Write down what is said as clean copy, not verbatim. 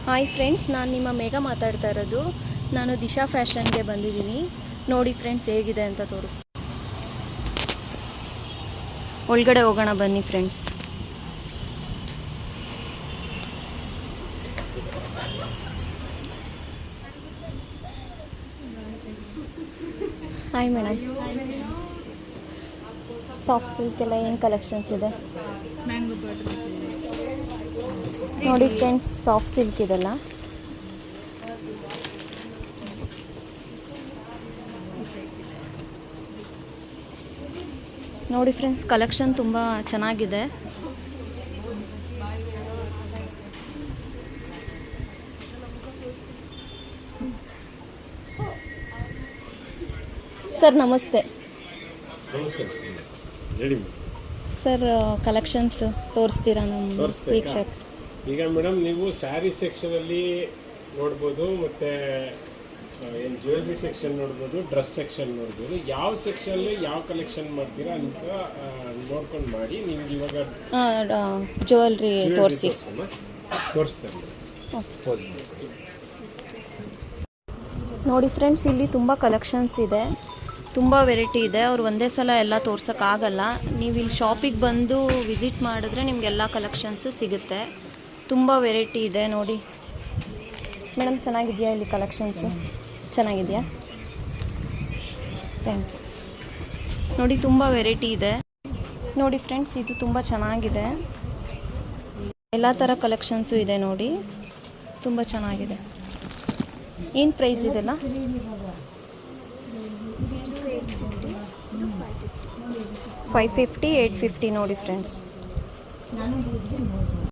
Hi friends, ನಾನು ನಿಮ್ಮ ಮೇಘ ಮಾತಾಡ್ತಾ ಇರೋದು. ನಾನು ದಿಶಾ ಫ್ಯಾಷನ್ಗೆ ಬಂದಿದ್ದೀನಿ. ನೋಡಿ ಫ್ರೆಂಡ್ಸ್, ಹೇಗಿದೆ ಅಂತ ತೋರಿಸ್ತೀನಿ. ಒಳಗಡೆ ಹೋಗೋಣ ಬನ್ನಿ ಫ್ರೆಂಡ್ಸ್. Hi madam. ಸಾಫ್ಟ್ ಸಿಲ್ಕೆಲ್ಲ ಏನು ಕಲೆಕ್ಷನ್ಸ್ ಇದೆ ನೋಡಿ ಫ್ರೆಂಡ್ಸ್. ಸಾಫ್ಟ್ ಸಿಲ್ಕ್ ಇದೆಲ್ಲ ನೋಡಿ ಫ್ರೆಂಡ್ಸ್, ಕಲೆಕ್ಷನ್ ತುಂಬ ಚೆನ್ನಾಗಿದೆ. ಸರ್ ನಮಸ್ತೆ. ಸರ್ ಕಲೆಕ್ಷನ್ಸ್ ತೋರಿಸ್ತೀರಾ ನಮ್ಮ ವೀಕ್ಷಕ? ಈಗ ಮೇಡಮ್, ನೀವು ಸ್ಯಾರಿ ಸೆಕ್ಷನಲ್ಲಿ ನೋಡ್ಬೋದು, ಮತ್ತು ಏನು ಜ್ಯುವೆಲ್ರಿ ಸೆಕ್ಷನ್ ನೋಡ್ಬೋದು, ಡ್ರೆಸ್ ಸೆಕ್ಷನ್ ನೋಡ್ಬೋದು. ಯಾವ ಸೆಕ್ಷನಲ್ಲಿ ಯಾವ ಕಲೆಕ್ಷನ್ ಮಾಡ್ತೀರಾ ಅಂತ ನೋಡ್ಕೊಂಡು ಮಾಡಿ. ನಿಮ್ಗೆ ಇವಾಗ ಜ್ಯುವೆಲ್ರಿ ತೋರಿಸಿ. ತೋರಿಸ್ತಾರೆ ನೋಡಿ ಫ್ರೆಂಡ್ಸ್, ಇಲ್ಲಿ ತುಂಬ ಕಲೆಕ್ಷನ್ಸ್ ಇದೆ, ತುಂಬ ವೆರೈಟಿ ಇದೆ. ಅವ್ರು ಒಂದೇ ಸಲ ಎಲ್ಲ ತೋರ್ಸೋಕ್ಕಾಗಲ್ಲ. ನೀವು ಇಲ್ಲಿ ಶಾಪಿಗೆ ಬಂದು ವಿಸಿಟ್ ಮಾಡಿದ್ರೆ ನಿಮಗೆಲ್ಲ ಕಲೆಕ್ಷನ್ಸು ಸಿಗುತ್ತೆ. ತುಂಬ ವೆರೈಟಿ ಇದೆ ನೋಡಿ ಮೇಡಮ್. ಚೆನ್ನಾಗಿದೆಯಾ ಇಲ್ಲಿ ಕಲೆಕ್ಷನ್ಸು? ಚೆನ್ನಾಗಿದೆಯಾ? Thank you. ನೋಡಿ ತುಂಬ ವೆರೈಟಿ ಇದೆ ನೋಡಿ ಫ್ರೆಂಡ್ಸ್. ಇದು ತುಂಬ ಚೆನ್ನಾಗಿದೆ. ಎಲ್ಲ ಥರ ಕಲೆಕ್ಷನ್ಸು ಇದೆ ನೋಡಿ, ತುಂಬ ಚೆನ್ನಾಗಿದೆ. ಏನು ಪ್ರೈಸ್ ಇದೆಲ್ಲ? 550, 850 ನೋಡಿ ಫ್ರೆಂಡ್ಸ್.